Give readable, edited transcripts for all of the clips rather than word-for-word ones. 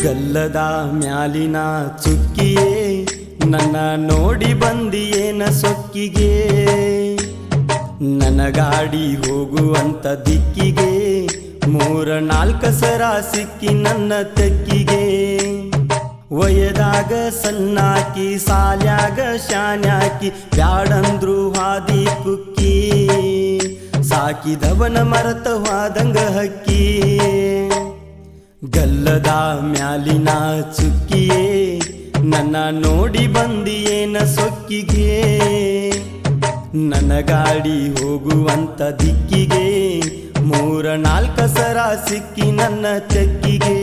ಗಲ್ಲದ ಮ್ಯಾಲಿನ ಚುಕ್ಕಿಯೇ ನನ್ನ ನೋಡಿ ಬಂದಿಯೇನ ಸೊಕ್ಕಿಗೆ ನನ್ನ ಗಾಡಿ ಹೋಗುವಂತ ದಿಕ್ಕಿಗೆ 3-4 ಸರ ಸಿಕ್ಕಿ ನನ್ನ ತೆಕ್ಕಿಗೆ ವಯದಾಗ ಸಣ್ಣಾಕಿ ಸಾಲ್ಯಾಗ ಶಾನ್ಯಾಕಿ ಬ್ಯಾಡಂದ್ರು ಹಾದಿ ಕುಕ್ಕಿ ಸಾಕಿದವನ ಮರತ ಹಾದಂಗ ಹಕ್ಕಿ ಗಲ್ಲದ ಮ್ಯಾಲಿನ ಚುಕ್ಕಿಯೇ ನನ್ನ ನೋಡಿ ಬಂದಿಯೇನ ಸೊಕ್ಕಿಗೆ ನನ್ನ ಗಾಡಿ ಹೋಗುವಂತ ದಿಕ್ಕಿಗೆ 3-4 ಸರ ಸಿಕ್ಕಿ ನನ್ನ ತೆಕ್ಕಿಗೆ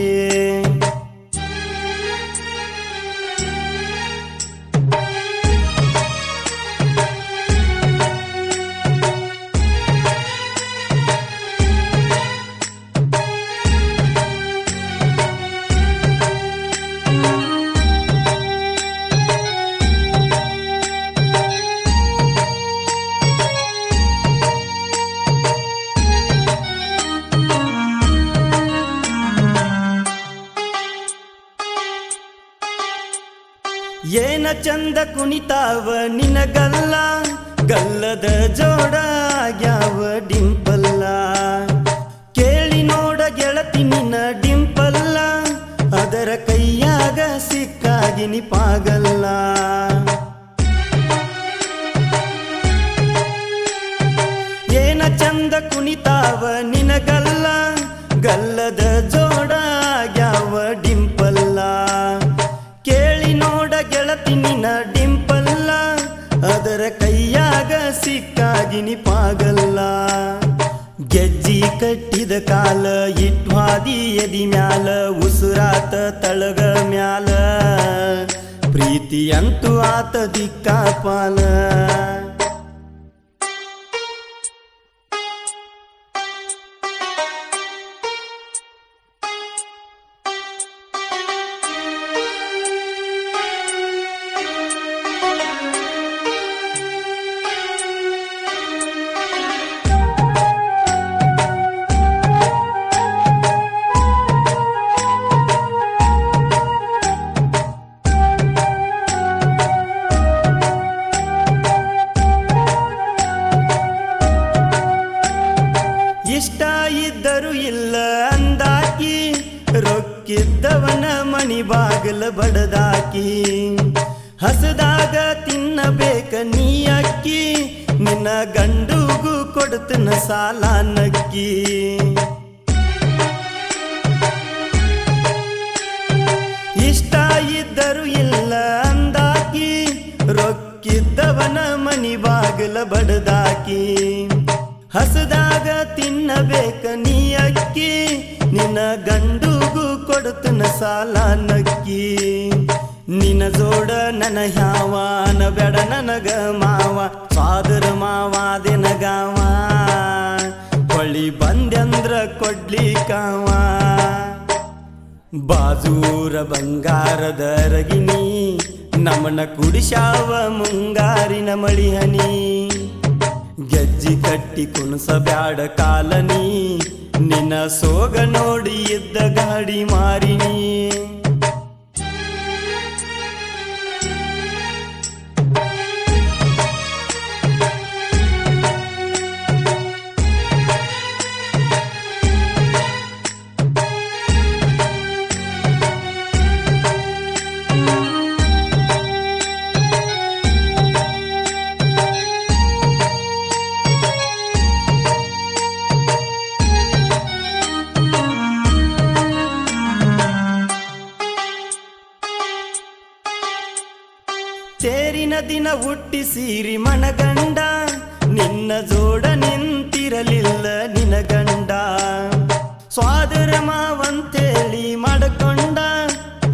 ಏನ ಚಂದ ಕುಣಿತಾವ ನಿನಗಲ್ಲ ಗಲ್ಲದ ಜೋಡ ಆಗ್ಯಾವ ಡಿಂಪಲ್ಲ ಕೇಳಿ ನೋಡ ಗೆಳತಿ ನಿನ್ನ ಡಿಂಪಲ್ಲ ಅದರ ಕೈಯಾಗ ಸಿಕ್ಕಾಗಿನಿ ಪಾಗಲ್ಲ ಏನ ಚಂದ ಕುಣಿತಾವ ನಿನಗಲ್ಲ ಗಲ್ಲದ ಜೋಡ ಆಗ್ಯಾವ ಡಿಂಪಲ್ಲ ಕೇಳಿ ನೋಡ ಗೆಳತಿ ನಿನ್ನ ಡಿಂಪಲ್ಲ ಅದರ ಕೈಯಾಗ ಸಿಕ್ಕಾಗಿನಿ ಪಾಗಲ್ಲ ಗೆಜ್ಜಿ ಕಟ್ಟಿದ ಕಾಲ ಇಟ್ವಾದಿ ಎದಿ ಮ್ಯಾಲ ಉಸುರಾತ ತಳಗ ಮ್ಯಾಲ ಪ್ರೀತಿ ಅಂತೂ ಆತ ದಿಕ್ಕಾಪಾಲ ಇಷ್ಟ ಇದ್ದರು ಇಲ್ಲ ಅಂದಾಕಿ ರೊಕ್ಕಿದ್ದವನ ಮಣಿ ಬಾಗಿಲ ಬಡದಾಕಿ ಹಸದಾಗ ತಿನ್ನಬೇಕ ನೀ ಅಕ್ಕಿ ನಿನ್ನ ಗಂಡುಗೂ ಕೊಡ್ತನ ಸಾಲ ನಕ್ಕಿ ಇಷ್ಟ ಇದ್ದರು ಇಲ್ಲ ಅಂದಾಕಿ ರೊಕ್ಕಿದ್ದವನ ಮಣಿ ಬಾಗಿಲ ಬಡದಾಕಿ ಹಸದಾಗ ತಿನ್ನಬೇಕ ನೀ ಅಕ್ಕಿ ನಿನ್ನ ಗಂಡುಗೂ ಕೊಡ್ತನ ಸಾಲ ನಕ್ಕಿ ನಿನ್ನ ಜೋಡ ನನ್ನ ಹ್ಯಾವಾನ ಬೆಡ ನನಗ ಮಾವ ಸ್ವಾದರ ಮಾವಾದೆನ ಗಾವ ಹೊಳಿ ಬಂದ್ಯಂದ್ರ ಕೊಡ್ಲಿ ಕಾವ ಬಾಜೂರ ಬಂಗಾರದ ರಗಿನಿ ನಮನ ಕುಡಿಶಾವ ಮುಂಗಾರಿನ ಮಳಿಹನಿ ಗೆಜ್ಜಿ ಕಟ್ಟಿ ಕುಣಸ ಬ್ಯಾಡ ಕಾಲನಿ ನಿನ್ನ ಸೋಗ ನೋಡಿ ಇದ್ದ ಗಾಡಿ ಮಾರಿನಿ ತೇರಿನ ದಿನ ಹುಟ್ಟಿಸಿರಿ ಮನಗಂಡ ನಿನ್ನ ಜೋಡ ನಿಂತಿರಲಿಲ್ಲ ನಿನ ಗಂಡ ಸ್ವಾದರ ಮಾವಂತೇಳಿ ಮಾಡಕೊಂಡ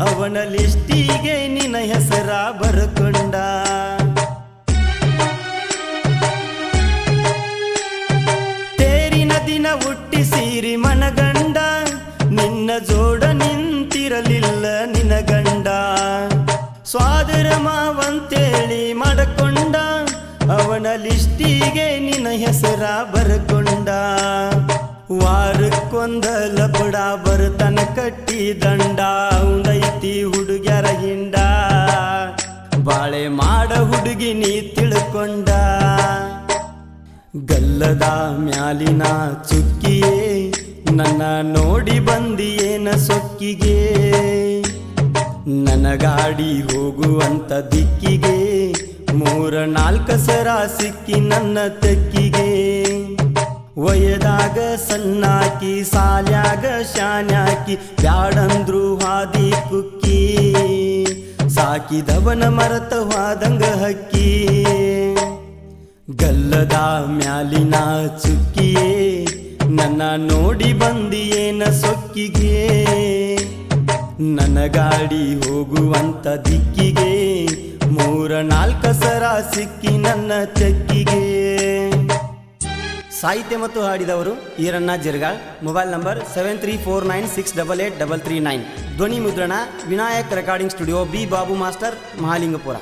ಅವನ ಲಿಸ್ಟಿಗೆ ನಿನ್ನ ಹೆಸರ ಬರ್ಕೊಂಡ ತೇರಿನ ದಿನ ಹುಟ್ಟಿಸಿರಿ ಮನಗಂಡ ನಿನ್ನ ಜೋಡ ನಿಂತಿರಲಿಲ್ಲ ನಿನ ಗಂಡ ಸ್ವಾದರ ಮಾವಂತೇಳಿ ಮಾಡಕೊಂಡ ಅವನ ಲಿಸ್ಟಿಗೆ ನಿನ್ನ ಹೆಸರ ಬರ್ಕೊಂಡ ವಾರಕ್ಕೊಂದ ಲಪಡ ಬರ್ತನ ಕಟ್ಟಿ ದಂಡ ಉಂಡೈತಿ ಹುಡುಗ್ಯಾರ ಹಿಂಡ ಬಾಳೆ ಮಾಡ ಹುಡುಗಿ ನೀ ತಿಳ್ಕೊಂಡ ಗಲ್ಲದ ಮ್ಯಾಲಿನ ಚುಕ್ಕಿಯೇ ನನ್ನ ನೋಡಿ ಬಂದಿಯೇನ ಸೊಕ್ಕಿಗೆ ನನ್ನ ಗಾಡಿ ಹೋಗುವಂತ ದಿಕ್ಕಿಗೆ 3-4 ಸರ ಸಿಕ್ಕಿ ನನ್ನ ತೆಕ್ಕಿಗೆ ವಯದಾಗ ಸಣ್ಣಾಕಿ ಸಾಲ್ಯಾಗ ಶಾನ್ಯಾಕಿ ಬ್ಯಾಡಂದ್ರು ಹಾದಿ ಕುಕ್ಕಿ ಸಾಕಿದವನ ಮರತ ವಾದಂಗ ಹಕ್ಕಿ ಗಲ್ಲದ ಮ್ಯಾಲಿನ ಚುಕ್ಕಿಯೇ ನನ್ನ ನೋಡಿ ಬಂದಿಯೇನ ಸೊಕ್ಕಿಗೆ ನನ್ನ ಗಾಡಿ ಹೋಗುವಂತ ದಿಕ್ಕಿಗೆ 3-4 ಸರ ಸಿಕ್ಕಿ ನನ್ನ ತೆಕ್ಕಿಗೆ. ಸಾಹಿತ್ಯ ಮತ್ತು ಹಾಡಿದವರು ಈರಣ್ಣ ಜಿರ್ಗಾಳ್. Mobile number 7349688339. ಧ್ವನಿ ಮುದ್ರಣ Vinayak recording studio, B Babu master, Mahalingapura.